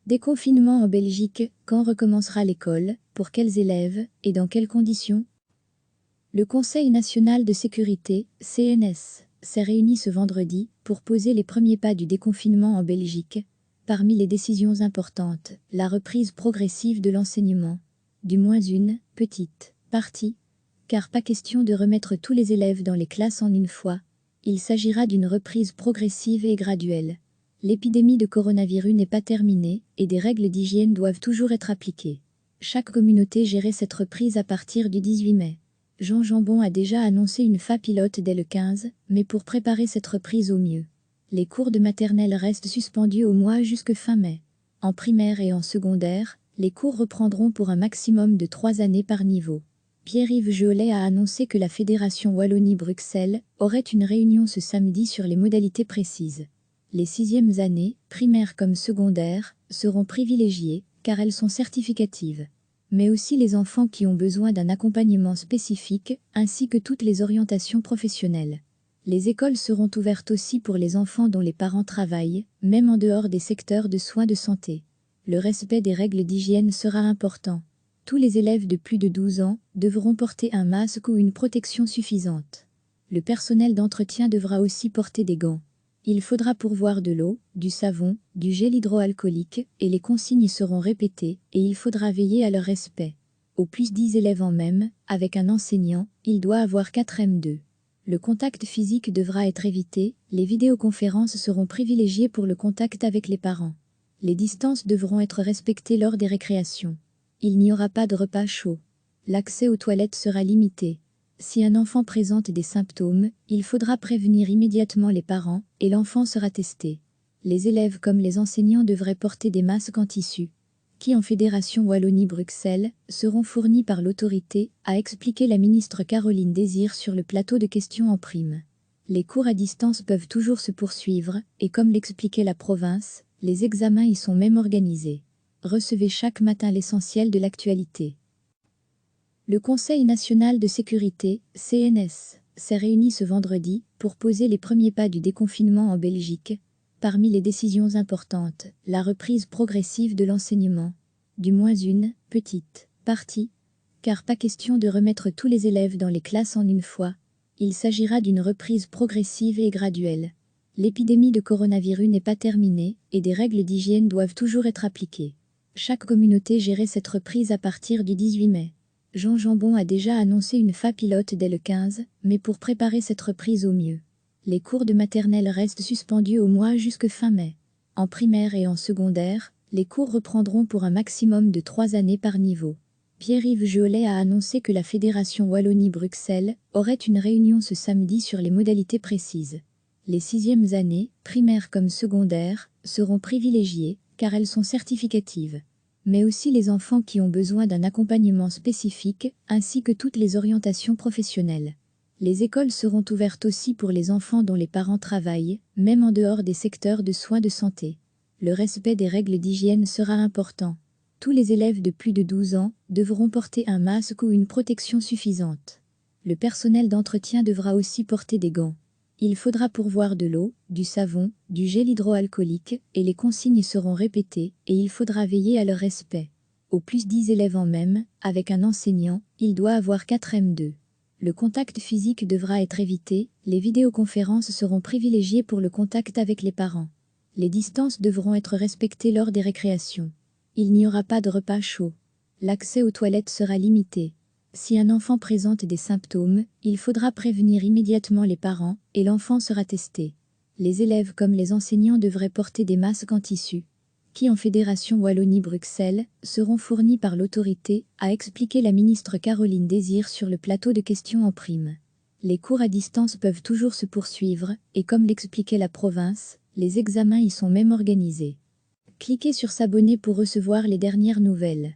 Déconfinement en Belgique, quand recommencera l'école, pour quels élèves, et dans quelles conditions? Le Conseil national de sécurité, CNS, s'est réuni ce vendredi pour poser les premiers pas du déconfinement en Belgique. Parmi les décisions importantes, la reprise progressive de l'enseignement. Du moins une petite partie, car pas question de remettre tous les élèves dans les classes en une fois. Il s'agira d'une reprise progressive et graduelle. L'épidémie de coronavirus n'est pas terminée et des règles d'hygiène doivent toujours être appliquées. Chaque communauté gérait cette reprise à partir du 18 mai. Jean Jambon a déjà annoncé une phase pilote dès le 15, mais pour préparer cette reprise au mieux. Les cours de maternelle restent suspendus au mois jusque fin mai. En primaire et en secondaire, les cours reprendront pour un maximum de 3 années par niveau. Pierre-Yves Jolet a annoncé que la Fédération Wallonie-Bruxelles aurait une réunion ce samedi sur les modalités précises. Les 6e années, primaires comme secondaires, seront privilégiées, car elles sont certificatives. Mais aussi les enfants qui ont besoin d'un accompagnement spécifique, ainsi que toutes les orientations professionnelles. Les écoles seront ouvertes aussi pour les enfants dont les parents travaillent, même en dehors des secteurs de soins de santé. Le respect des règles d'hygiène sera important. Tous les élèves de plus de 12 ans devront porter un masque ou une protection suffisante. Le personnel d'entretien devra aussi porter des gants. Il faudra pourvoir de l'eau, du savon, du gel hydroalcoolique, et les consignes seront répétées, et il faudra veiller à leur respect. Au plus 10 élèves en même, avec un enseignant, il doit avoir 4 M2. Le contact physique devra être évité, les vidéoconférences seront privilégiées pour le contact avec les parents. Les distances devront être respectées lors des récréations. Il n'y aura pas de repas chaud. L'accès aux toilettes sera limité. Si un enfant présente des symptômes, il faudra prévenir immédiatement les parents et l'enfant sera testé. Les élèves comme les enseignants devraient porter des masques en tissu, qui en Fédération Wallonie-Bruxelles seront fournis par l'autorité, a expliqué la ministre Caroline Désir sur le plateau de questions en prime. Les cours à distance peuvent toujours se poursuivre et comme l'expliquait la province, les examens y sont même organisés. Recevez chaque matin l'essentiel de l'actualité. Le Conseil national de sécurité, CNS, s'est réuni ce vendredi pour poser les premiers pas du déconfinement en Belgique. Parmi les décisions importantes, la reprise progressive de l'enseignement. Du moins une petite partie, car pas question de remettre tous les élèves dans les classes en une fois. Il s'agira d'une reprise progressive et graduelle. L'épidémie de coronavirus n'est pas terminée et des règles d'hygiène doivent toujours être appliquées. Chaque communauté gérait cette reprise à partir du 18 mai. Jean Jambon a déjà annoncé une phase pilote dès le 15, mais pour préparer cette reprise au mieux. Les cours de maternelle restent suspendus au mois jusque fin mai. En primaire et en secondaire, les cours reprendront pour un maximum de 3 années par niveau. Pierre-Yves Jolet a annoncé que la Fédération Wallonie-Bruxelles aurait une réunion ce samedi sur les modalités précises. Les 6e années, primaires comme secondaires, seront privilégiées, car elles sont certificatives. Mais aussi les enfants qui ont besoin d'un accompagnement spécifique, ainsi que toutes les orientations professionnelles. Les écoles seront ouvertes aussi pour les enfants dont les parents travaillent, même en dehors des secteurs de soins de santé. Le respect des règles d'hygiène sera important. Tous les élèves de plus de 12 ans devront porter un masque ou une protection suffisante. Le personnel d'entretien devra aussi porter des gants. Il faudra pourvoir de l'eau, du savon, du gel hydroalcoolique, et les consignes seront répétées, et il faudra veiller à leur respect. Au plus 10 élèves en même, avec un enseignant, il doit avoir 4 M2. Le contact physique devra être évité, les vidéoconférences seront privilégiées pour le contact avec les parents. Les distances devront être respectées lors des récréations. Il n'y aura pas de repas chaud. L'accès aux toilettes sera limité. Si un enfant présente des symptômes, il faudra prévenir immédiatement les parents et l'enfant sera testé. Les élèves comme les enseignants devraient porter des masques en tissu, qui en Fédération Wallonie-Bruxelles seront fournis par l'autorité, a expliqué la ministre Caroline Désir sur le plateau de questions en prime. Les cours à distance peuvent toujours se poursuivre et comme l'expliquait la province, les examens y sont même organisés. Cliquez sur s'abonner pour recevoir les dernières nouvelles.